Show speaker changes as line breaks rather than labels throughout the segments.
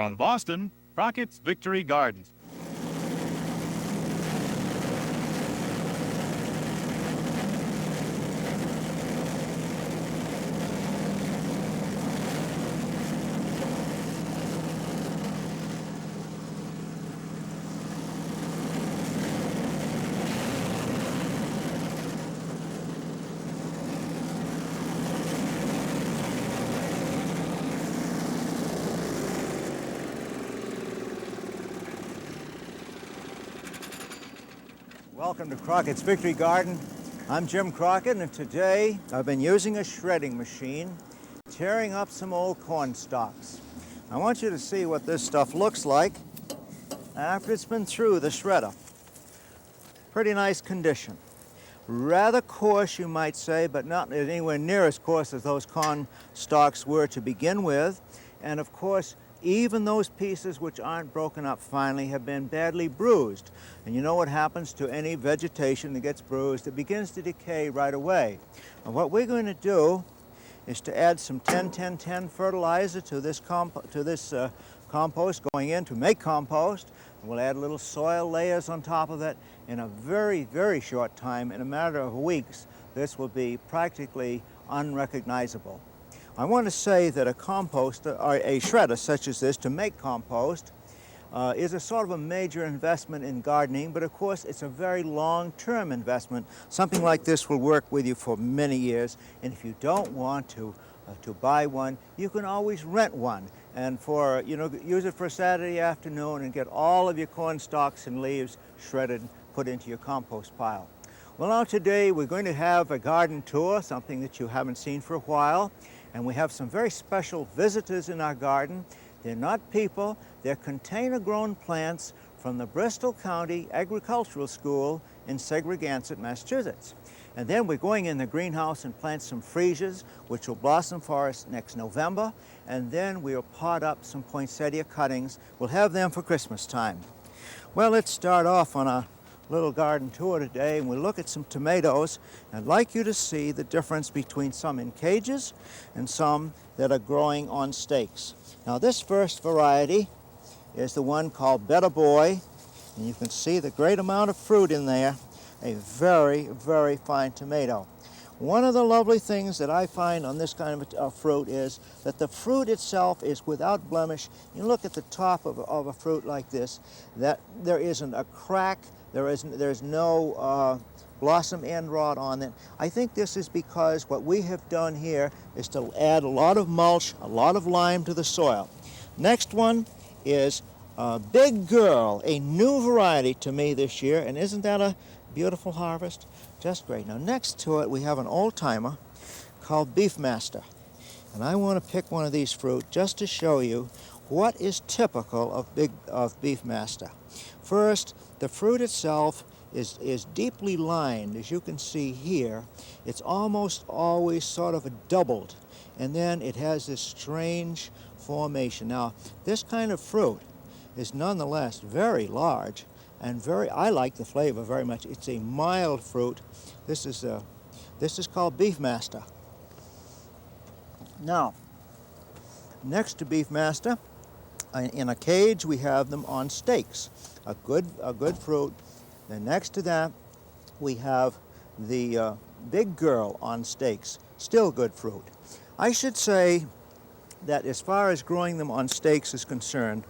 From Boston, Crockett's Victory Gardens.
Welcome to Crockett's Victory Garden. I'm Jim Crockett, and today I've been using a shredding machine, tearing up some old corn stalks. I want you to see what this stuff looks like after it's been through the shredder. Pretty nice condition. Rather coarse, you might say, but not anywhere near as coarse as those corn stalks were to begin with. And of course, even those pieces which aren't broken up finely have been badly bruised. And you know what happens to any vegetation that gets bruised? It begins to decay right away. And what we're going to do is to add some 10-10-10 fertilizer to this compost going in to make compost. And we'll add little soil layers on top of it. In a very, very short time, in a matter of weeks, this will be practically unrecognizable. I want to say that a compost, or a shredder such as this to make compost, is a sort of a major investment in gardening, but of course it's a very long-term investment. Something like this will work with you for many years, and if you don't want to buy one, you can always rent one, and use it for a Saturday afternoon and get all of your corn stalks and leaves shredded and put into your compost pile. Well, now today we're going to have a garden tour, something that you haven't seen for a while. And we have some very special visitors in our garden. They're not people, they're container-grown plants from the Bristol County Agricultural School in Segregansett, Massachusetts. And then we're going in the greenhouse and plant some freesias, which will blossom for us next November. And then we'll pot up some poinsettia cuttings. We'll have them for Christmas time. Well, let's start off on a little garden tour today, and we'll look at some tomatoes. I'd like you to see the difference between some in cages and some that are growing on stakes. Now, this first variety is the one called Better Boy, and you can see the great amount of fruit in there. A very, very fine tomato. One of the lovely things that I find on this kind of fruit is that the fruit itself is without blemish. You look at the top of a fruit like this, that there isn't a crack, there's no blossom end rot on it. I think this is because what we have done here is to add a lot of mulch, a lot of lime to the soil. Next one is Big Girl, a new variety to me this year, and isn't that a beautiful harvest? Just great. Now next to it we have an old-timer called Beefmaster. And I want to pick one of these fruit just to show you what is typical of Beefmaster. First, the fruit itself is deeply lined, as you can see here. It's almost always sort of doubled, and then it has this strange formation. Now, this kind of fruit is nonetheless very large, and I like the flavor very much. It's a mild fruit. This is called Beefmaster. Now, next to Beefmaster, in a cage we have them on stakes. A good fruit. Then next to that we have the Big Girl on stakes. Still good fruit. I should say that as far as growing them on stakes is concerned,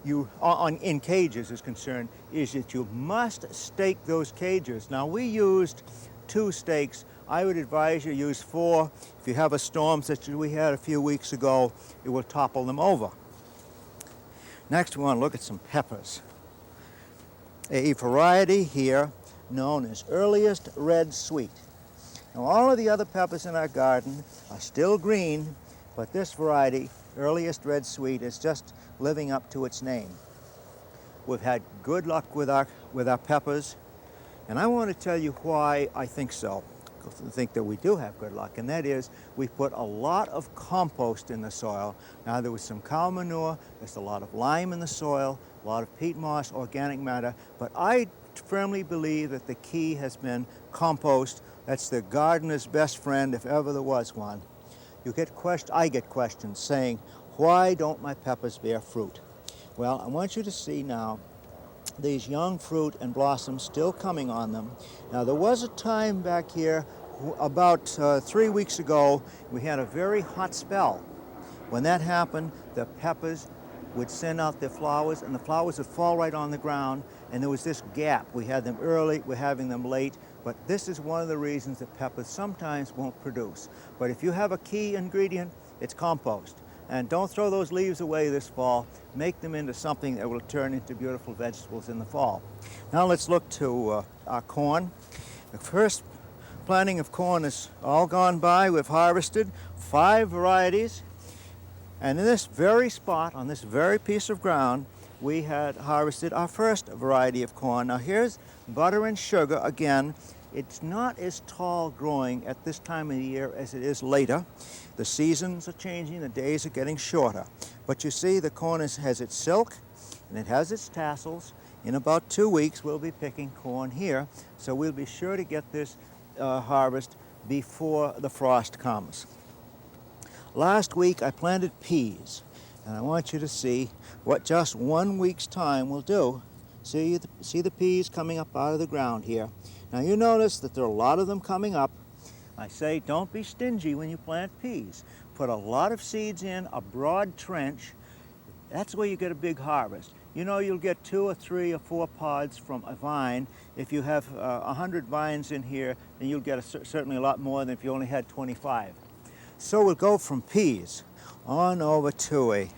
in cages is concerned, is that you must stake those cages. Now, we used 2 stakes. I would advise you use 4. If you have a storm such as we had a few weeks ago, it will topple them over. Next, we want to look at some peppers. A variety here known as Earliest Red Sweet. Now, all of the other peppers in our garden are still green, but this variety, Earliest Red Sweet, is just living up to its name. We've had good luck with our peppers, and I want to tell you why I think so. I think that we do have good luck, and that is we put a lot of compost in the soil. Now, there was some cow manure, there's a lot of lime in the soil, a lot of peat moss, organic matter, but I firmly believe that the key has been compost. That's the gardener's best friend if ever there was one. I get questions saying, Why don't my peppers bear fruit? Well, I want you to see now these young fruit and blossoms still coming on them. Now, there was a time back here about 3 weeks ago, we had a very hot spell. When that happened, the peppers would send out their flowers, and the flowers would fall right on the ground, and there was this gap. We had them early, we're having them late, but this is one of the reasons that peppers sometimes won't produce. But if you have a key ingredient, it's compost. And don't throw those leaves away this fall. Make them into something that will turn into beautiful vegetables in the fall. Now let's look to our corn. The first planting of corn is all gone by. We've harvested 5 varieties. And in this very spot, on this very piece of ground, we had harvested our first variety of corn. Now here's butter and sugar again. It's not as tall growing at this time of the year as it is later. The seasons are changing, the days are getting shorter. But you see the corn has its silk and it has its tassels. In about 2 weeks we'll be picking corn here, so we'll be sure to get this harvest before the frost comes. Last week I planted peas, and I want you to see what just 1 week's time will do. See the peas coming up out of the ground here. Now you notice that there are a lot of them coming up. I say don't be stingy when you plant peas. Put a lot of seeds in a broad trench. That's where you get a big harvest. You know, you'll get 2 or 3 or 4 pods from a vine. If you have 100 vines in here, then you'll get certainly a lot more than if you only had 25. So we'll go from peas on over to a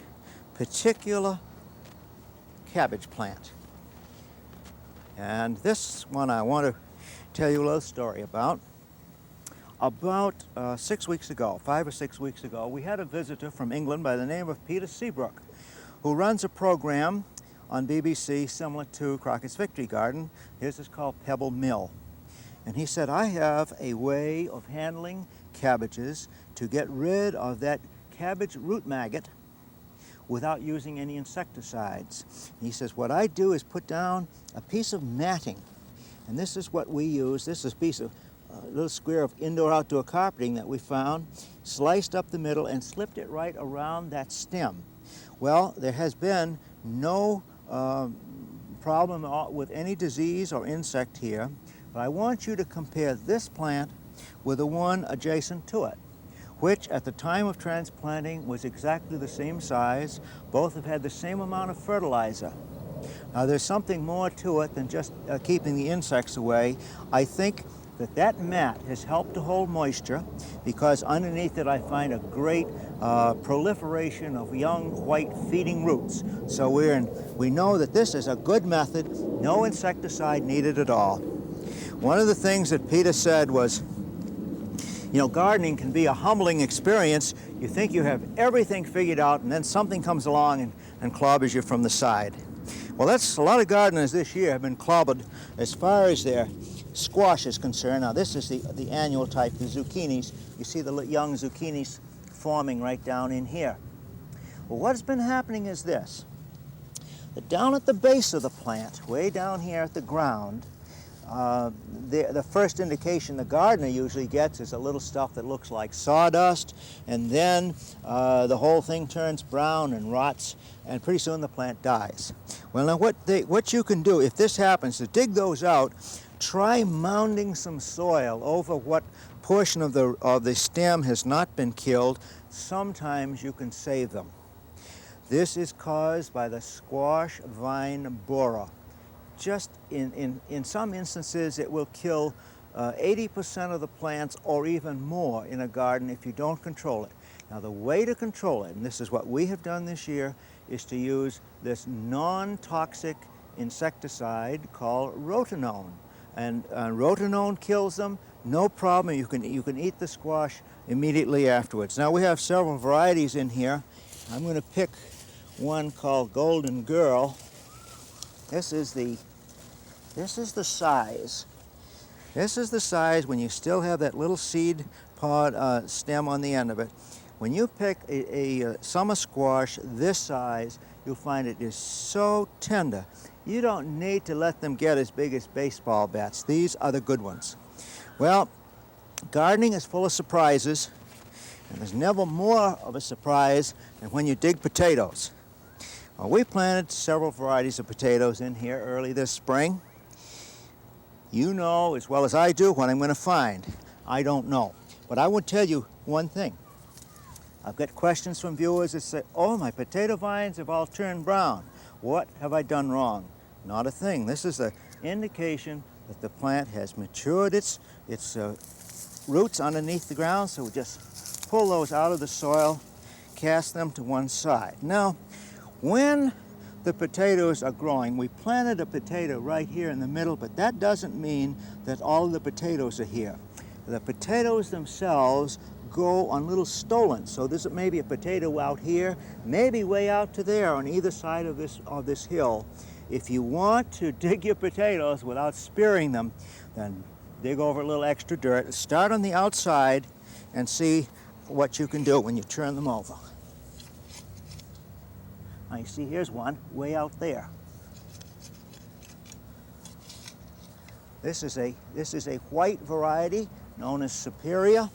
particular cabbage plant. And this one I want to tell you a little story about. About 6 weeks ago, 5 or 6 weeks ago, we had a visitor from England by the name of Peter Seabrook, who runs a program on BBC similar to Crockett's Victory Garden. His is called Pebble Mill. And he said, I have a way of handling cabbages to get rid of that cabbage root maggot without using any insecticides. And he says, what I do is put down a piece of matting. And this is what we use. This is a piece of little square of indoor-outdoor carpeting that we found, sliced up the middle and slipped it right around that stem. Well, there has been no problem with any disease or insect here, but I want you to compare this plant with the one adjacent to it, which at the time of transplanting was exactly the same size. Both have had the same amount of fertilizer. Now there's something more to it than just keeping the insects away. I think that mat has helped to hold moisture, because underneath it I find a great proliferation of young white feeding roots. So we know that this is a good method, no insecticide needed at all. One of the things that Peter said was, you know, gardening can be a humbling experience. You think you have everything figured out, and then something comes along and clobbers you from the side. Well, that's a lot of gardeners this year have been clobbered as far as their squash is concerned. Now this is the annual type, the zucchinis. You see the young zucchinis forming right down in here. Well, what's been happening is this. That down at the base of the plant, way down here at the ground, the first indication the gardener usually gets is a little stuff that looks like sawdust, and then the whole thing turns brown and rots, and pretty soon the plant dies. Well, now what you can do if this happens to dig those out, try mounding some soil over what portion of the stem has not been killed. Sometimes you can save them. This is caused by the squash vine borer. Just in some instances, it will kill 80% of the plants or even more in a garden if you don't control it. Now the way to control it, and this is what we have done this year, is to use this non-toxic insecticide called rotenone. And rotenone kills them, no problem. You can eat the squash immediately afterwards. Now we have several varieties in here. I'm going to pick one called Golden Girl. This is the size. This is the size when you still have that little seed pod stem on the end of it. When you pick a summer squash this size, you'll find it is so tender. You don't need to let them get as big as baseball bats. These are the good ones. Well, gardening is full of surprises, And there's never more of a surprise than when you dig potatoes. Well, we planted several varieties of potatoes in here early this spring. You know as well as I do what I'm going to find. I don't know. But I will tell you one thing. I've got questions from viewers that say, oh, my potato vines have all turned brown. What have I done wrong? Not a thing. This is an indication that the plant has matured its roots underneath the ground, so we just pull those out of the soil, cast them to one side. Now, when the potatoes are growing, we planted a potato right here in the middle, but that doesn't mean that all of the potatoes are here. The potatoes themselves go on little stolons. So there's maybe a potato out here, maybe way out to there on either side of this hill. If you want to dig your potatoes without spearing them, then dig over a little extra dirt. Start on the outside and see what you can do when you turn them over. Now you see here's one way out there. This is a white variety known as Superior.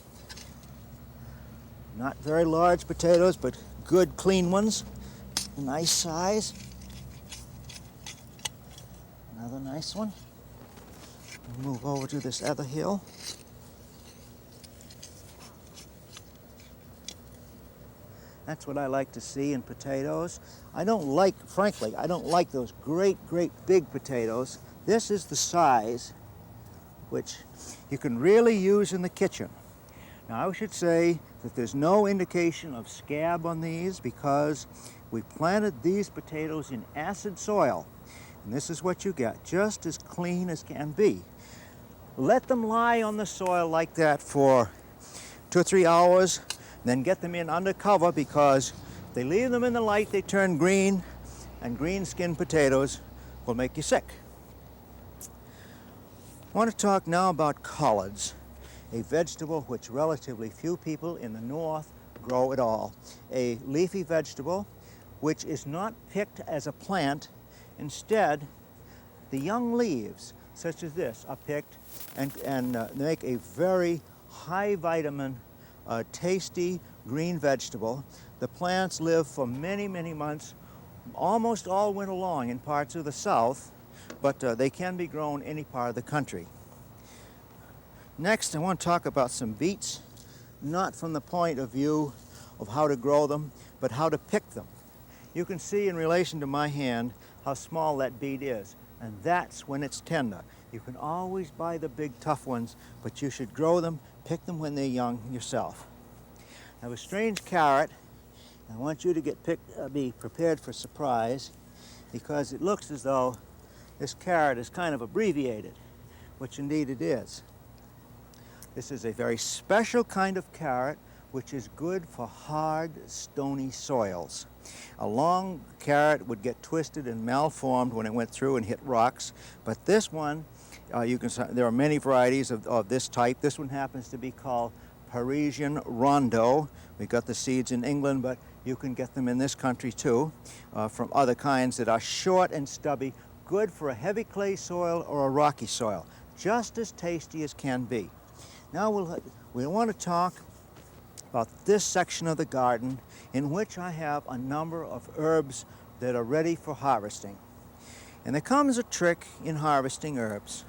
Not very large potatoes, but good clean ones. Nice size. Another nice one. Move over to this other hill. That's what I like to see in potatoes. Frankly, I don't like those great big potatoes. This is the size which you can really use in the kitchen. Now I should say that there's no indication of scab on these because we planted these potatoes in acid soil. And this is what you get, just as clean as can be. Let them lie on the soil like that for 2 or 3 hours, then get them in under cover, because if they leave them in the light, they turn green, and green-skinned potatoes will make you sick. I want to talk now about collards, a vegetable which relatively few people in the north grow at all. A leafy vegetable which is not picked as a plant. Instead, the young leaves, such as this, are picked and make a very high vitamin, tasty green vegetable. The plants live for many months, almost all winter long in parts of the south, but they can be grown any part of the country. Next, I want to talk about some beets, not from the point of view of how to grow them, but how to pick them. You can see in relation to my hand how small that beet is, and that's when it's tender. You can always buy the big tough ones, but you should grow them, pick them when they're young yourself. I have a strange carrot. I want you to be prepared for surprise, because it looks as though this carrot is kind of abbreviated, which indeed it is. This is a very special kind of carrot which is good for hard, stony soils. A long carrot would get twisted and malformed when it went through and hit rocks, but this one, there are many varieties of this type. This one happens to be called Parisian Rondo. We got the seeds in England, but you can get them in this country too, from other kinds that are short and stubby, good for a heavy clay soil or a rocky soil, just as tasty as can be. Now we want to talk about this section of the garden in which I have a number of herbs that are ready for harvesting. And there comes a trick in harvesting herbs.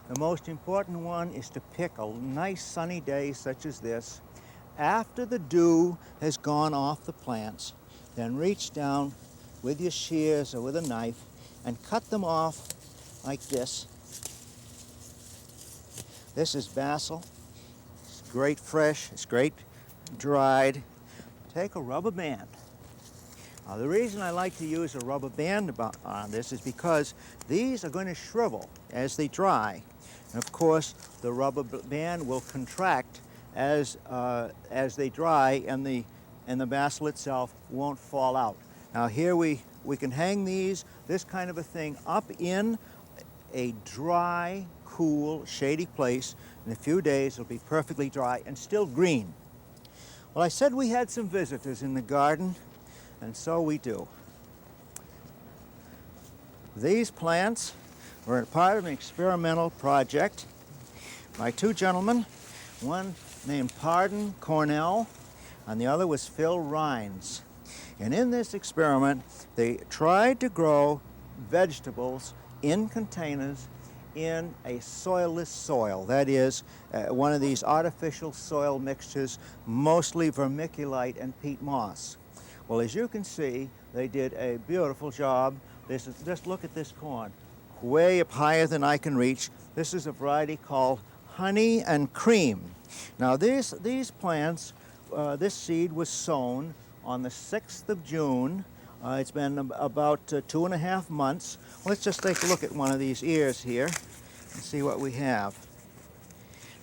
The most important one is to pick a nice sunny day such as this, after the dew has gone off the plants. Then reach down with your shears or with a knife and cut them off like this. This is basil. It's great fresh, it's great dried. Take a rubber band. Now, the reason I like to use a rubber band on this is because these are going to shrivel as they dry. And of course, the rubber band will contract as they dry, and the basil itself won't fall out. Now here we can hang this kind of a thing up in a dry, cool, shady place. In a few days, it'll be perfectly dry and still green. Well, I said we had some visitors in the garden, and so we do. These plants were part of an experimental project by two gentlemen, one named Pardon Cornell and the other was fill rinds. And in this experiment, they tried to grow vegetables in containers in a soilless soil. That is, one of these artificial soil mixtures, mostly vermiculite and peat moss. Well, as you can see, they did a beautiful job. Just look at this corn, way up higher than I can reach. This is a variety called Honey and Cream. Now these plants, this seed was sown on the 6th of June. It's been about 2.5 months. Let's just take a look at one of these ears here and see what we have.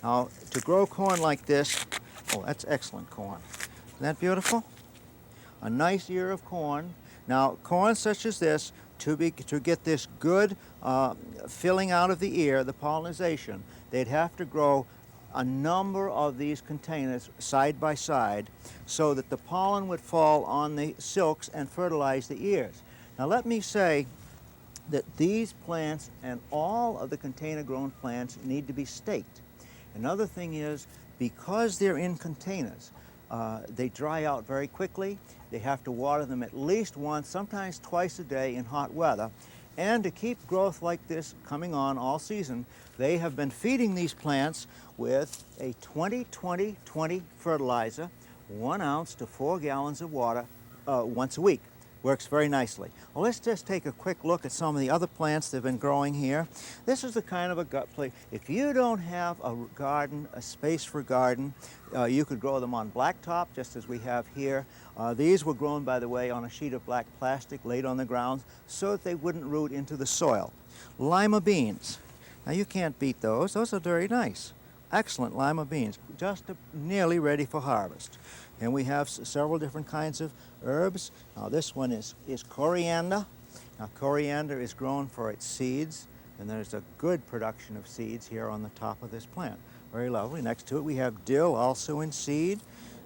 Now, to grow corn like this, oh, that's excellent corn. Isn't that beautiful? A nice ear of corn. Now, corn such as this, to get this good filling out of the ear, the pollination, they'd have to grow a number of these containers side by side so that the pollen would fall on the silks and fertilize the ears. Now let me say that these plants and all of the container grown plants need to be staked. Another thing is, because they're in containers, they dry out very quickly. They have to water them at least once, sometimes twice a day in hot weather. And to keep growth like this coming on all season, they have been feeding these plants with a 20-20-20 fertilizer, 1 ounce to 4 gallons of water once a week. Works very nicely. Well, let's just take a quick look at some of the other plants that have been growing here. This is the kind of a gut plate. If you don't have a garden, a space for garden, you could grow them on blacktop, just as we have here. These were grown, by the way, on a sheet of black plastic laid on the ground so that they wouldn't root into the soil. Lima beans. Now you can't beat those. Those are very nice. Excellent lima beans, just nearly ready for harvest. And we have several different kinds of herbs. Now this one is coriander. Now coriander is grown for its seeds, and there's a good production of seeds here on the top of this plant. Very lovely. Next to it we have dill, also in seed,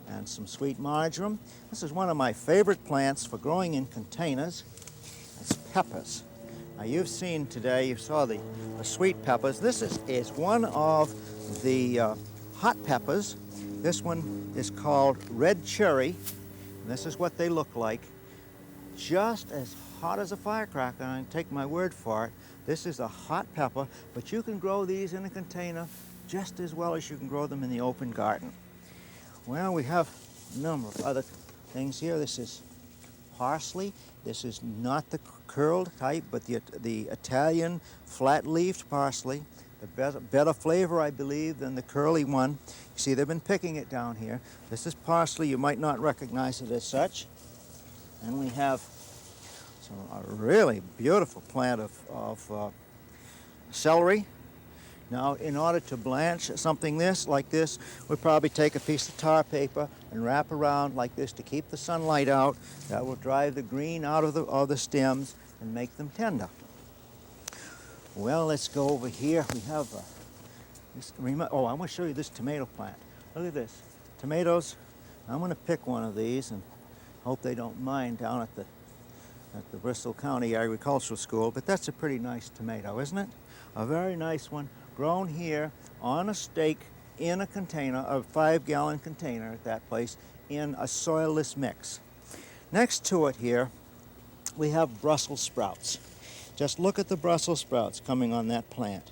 and some sweet marjoram. This is one of my favorite plants for growing in containers. It's peppers. Now you've seen today, you saw the sweet peppers. This is one of the hot peppers. This one is called red cherry. And this is what they look like. Just as hot as a firecracker, and take my word for it. This is a hot pepper, but you can grow these in a container just as well as you can grow them in the open garden. Well, we have a number of other things here. This is parsley. This is not the curled type, but the Italian flat-leaved parsley. The better flavor, I believe, than the curly one. You see, they've been picking it down here. This is parsley. You might not recognize it as such. And we have a really beautiful plant of celery. Now, in order to blanch something like this, we'll probably take a piece of tar paper and wrap around like this to keep the sunlight out. That will drive the green out of the stems and make them tender. Well, let's go over here. We have I want to show you this tomato plant. Look at this. Tomatoes. I'm going to pick one of these and hope they don't mind down at the Bristol County Agricultural School, but that's a pretty nice tomato, isn't it? A very nice one, grown here on a stake in a container, a 5-gallon container at that place, in a soilless mix. Next to it here, we have Brussels sprouts. Just look at the Brussels sprouts coming on that plant,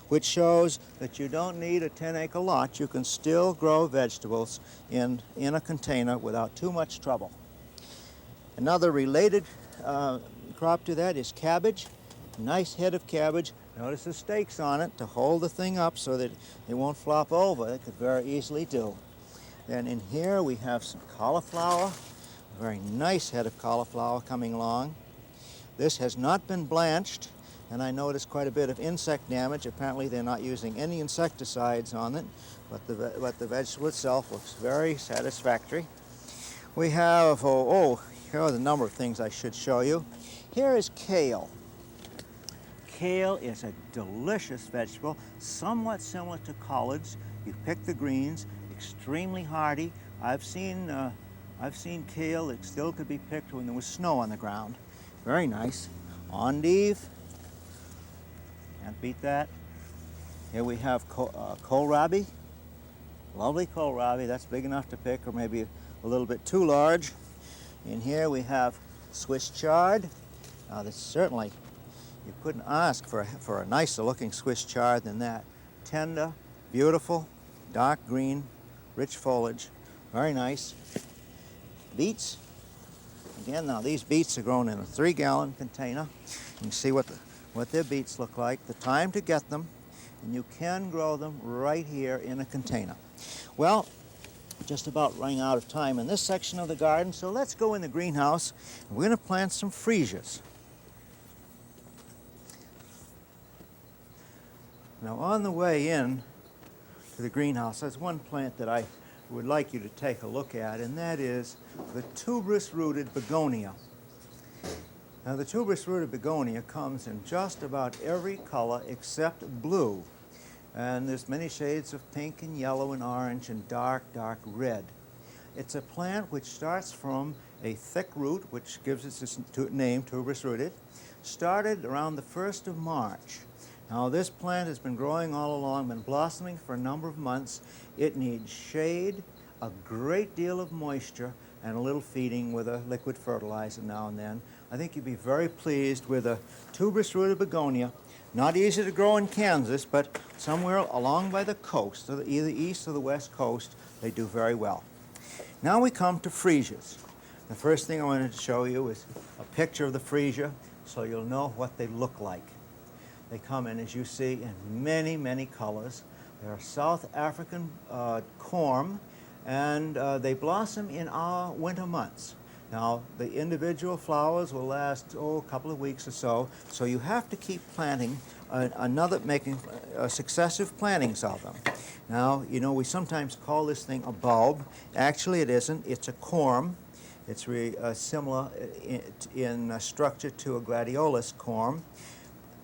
which shows that you don't need a 10-acre lot. You can still grow vegetables in a container without too much trouble. Another related crop to that is cabbage. Nice head of cabbage. Notice the stakes on it to hold the thing up so that it won't flop over. It could very easily do. Then in here we have some cauliflower. A very nice head of cauliflower coming along. This has not been blanched, and I noticed quite a bit of insect damage. Apparently they're not using any insecticides on it, but the vegetable itself looks very satisfactory. We have, here are the number of things I should show you. Here is kale. Kale is a delicious vegetable, somewhat similar to collards. You pick the greens, extremely hardy. I've seen kale that still could be picked when there was snow on the ground. Very nice. Endive. Can't beat that. Here we have kohlrabi. Lovely kohlrabi. That's big enough to pick, or maybe a little bit too large. In here we have Swiss chard. Now this certainly, you couldn't ask for a nicer looking Swiss chard than that. Tender, beautiful, dark green, rich foliage, very nice. Beets. Again, now these beets are grown in a 3-gallon container. You can see what their beets look like, the time to get them, and you can grow them right here in a container. Well, just about running out of time in this section of the garden, so let's go in the greenhouse and we're going to plant some freesias. Now on the way in to the greenhouse, there's one plant that I would like you to take a look at, and that is the tuberous-rooted begonia. Now the tuberous-rooted begonia comes in just about every color except blue. And there's many shades of pink and yellow and orange and dark, dark red. It's a plant which starts from a thick root, which gives it its name, tuberous-rooted, started around the 1st of March. Now this plant has been growing all along, been blossoming for a number of months. It needs shade, a great deal of moisture, and a little feeding with a liquid fertilizer now and then. I think you'd be very pleased with a tuberous-rooted begonia. Not easy to grow in Kansas, but somewhere along by the coast, either east or the west coast, they do very well. Now we come to freesias. The first thing I wanted to show you is a picture of the freesia so you'll know what they look like. They come in, as you see, in many, many colors. They're South African corm, and they blossom in our winter months. Now, the individual flowers will last, a couple of weeks or so you have to keep planting, making successive plantings of them. Now, you know, we sometimes call this thing a bulb. Actually, it isn't. It's a corm. It's really similar in structure to a gladiolus corm.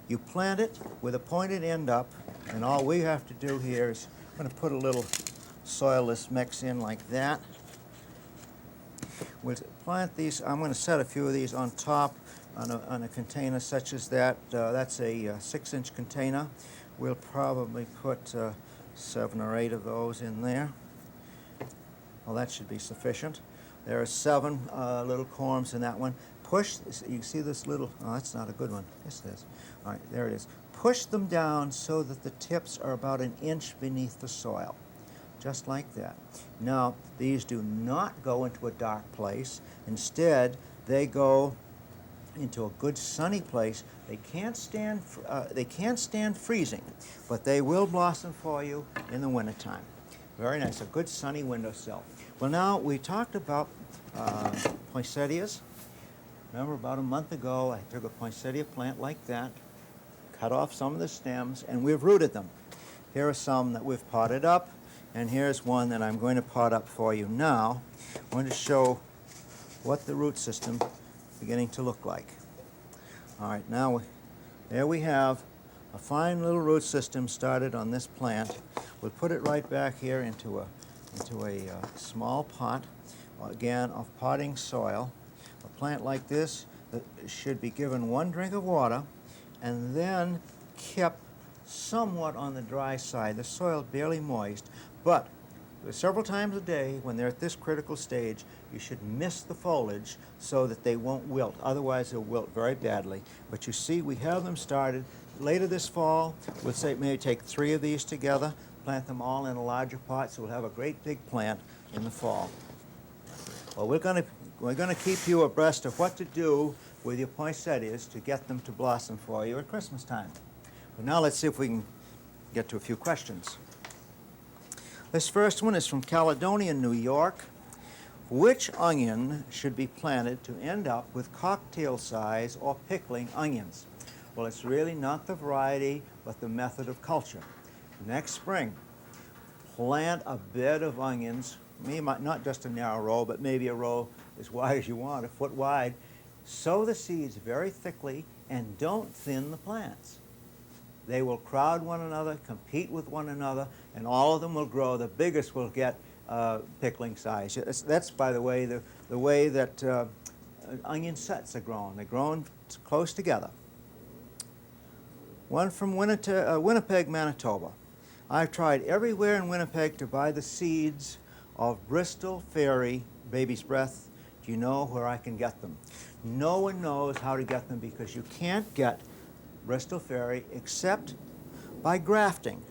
You plant it with a pointed end up, and all we have to do here is, I'm going to put a little soilless mix in like that. We'll plant these. I'm going to set a few of these on top on a container such as that. That's a 6-inch container. We'll probably put 7 or 8 of those in there. Well, that should be sufficient. There are 7 little corms in that one. Push, you see this little, oh, that's not a good one. Yes, it is. All right, there it is. Push them down so that the tips are about 1 inch beneath the soil. Just like that. Now, these do not go into a dark place. Instead, they go into a good sunny place. They can't stand freezing, but they will blossom for you in the wintertime. Very nice, a good sunny windowsill. Well, now we talked about poinsettias. Remember, about a month ago, I took a poinsettia plant like that, cut off some of the stems, and we've rooted them. Here are some that we've potted up. And here's one that I'm going to pot up for you now. I'm going to show what the root system is beginning to look like. All right, now there we have a fine little root system started on this plant. We'll put it right back here into a small pot, again, of potting soil. A plant like this should be given 1 drink of water and then kept somewhat on the dry side, the soil barely moist. But several times a day, when they're at this critical stage, you should mist the foliage so that they won't wilt. Otherwise, they'll wilt very badly. But you see, we have them started. Later this fall, we'll say maybe take 3 of these together, plant them all in a larger pot, so we'll have a great big plant in the fall. Well, we're going to keep you abreast of what to do with your poinsettias to get them to blossom for you at Christmas time. But now let's see if we can get to a few questions. This first one is from Caledonia, New York. Which onion should be planted to end up with cocktail size or pickling onions? Well, it's really not the variety, but the method of culture. Next spring, plant a bed of onions, maybe not just a narrow row, but maybe a row as wide as you want, 1 foot wide. Sow the seeds very thickly and don't thin the plants. They will crowd one another, compete with one another, and all of them will grow. The biggest will get pickling size. That's, by the way, the way that onion sets are grown. They're grown close together. One from Winnipeg, Manitoba. I've tried everywhere in Winnipeg to buy the seeds of Bristol Fairy baby's breath, do you know where I can get them? No one knows how to get them because you can't get Bristol Fairy except by grafting.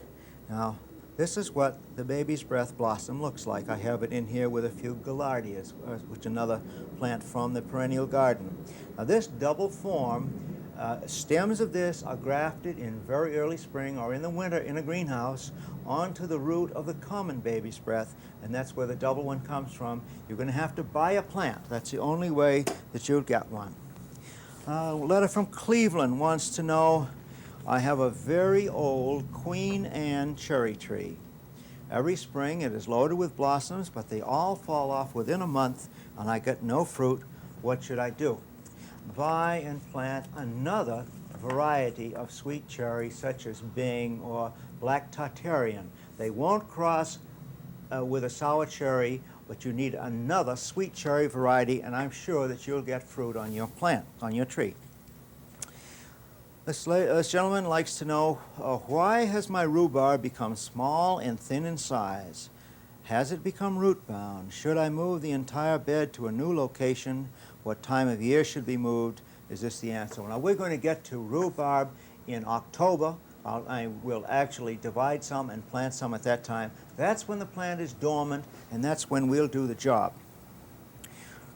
Now, this is what the baby's breath blossom looks like. I have it in here with a few gaillardias, which is another plant from the perennial garden. Now, this double form, stems of this are grafted in very early spring or in the winter in a greenhouse onto the root of the common baby's breath, and that's where the double one comes from. You're going to have to buy a plant. That's the only way that you'll get one. A letter from Cleveland wants to know, I have a very old Queen Anne cherry tree. Every spring it is loaded with blossoms, but they all fall off within a month and I get no fruit. What should I do? Buy and plant another variety of sweet cherry, such as Bing or Black Tartarian. They won't cross with a sour cherry, but you need another sweet cherry variety, and I'm sure that you'll get fruit on your plant, on your tree. This gentleman likes to know, why has my rhubarb become small and thin in size? Has it become root bound? Should I move the entire bed to a new location? What time of year should be moved? Is this the answer? Now, we're going to get to rhubarb in October. I will actually divide some and plant some at that time. That's when the plant is dormant, and that's when we'll do the job.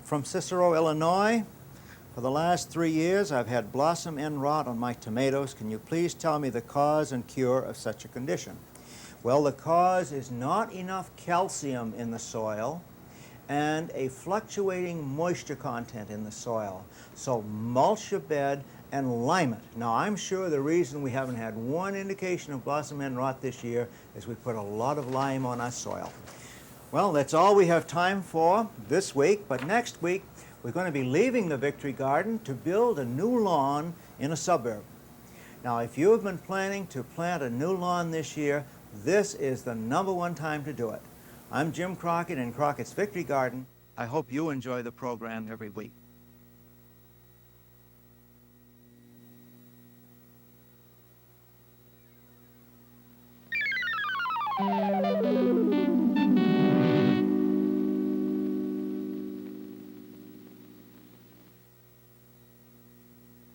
From Cicero, Illinois, for the last 3 years, I've had blossom end rot on my tomatoes. Can you please tell me the cause and cure of such a condition? Well, the cause is not enough calcium in the soil and a fluctuating moisture content in the soil. So mulch your bed and lime it. Now, I'm sure the reason we haven't had one indication of blossom end rot this year is we put a lot of lime on our soil. Well, that's all we have time for this week, but next week we're going to be leaving the Victory Garden to build a new lawn in a suburb. Now, if you have been planning to plant a new lawn this year, this is the #1 time to do it. I'm Jim Crockett in Crockett's Victory Garden. I hope you enjoy the program every week.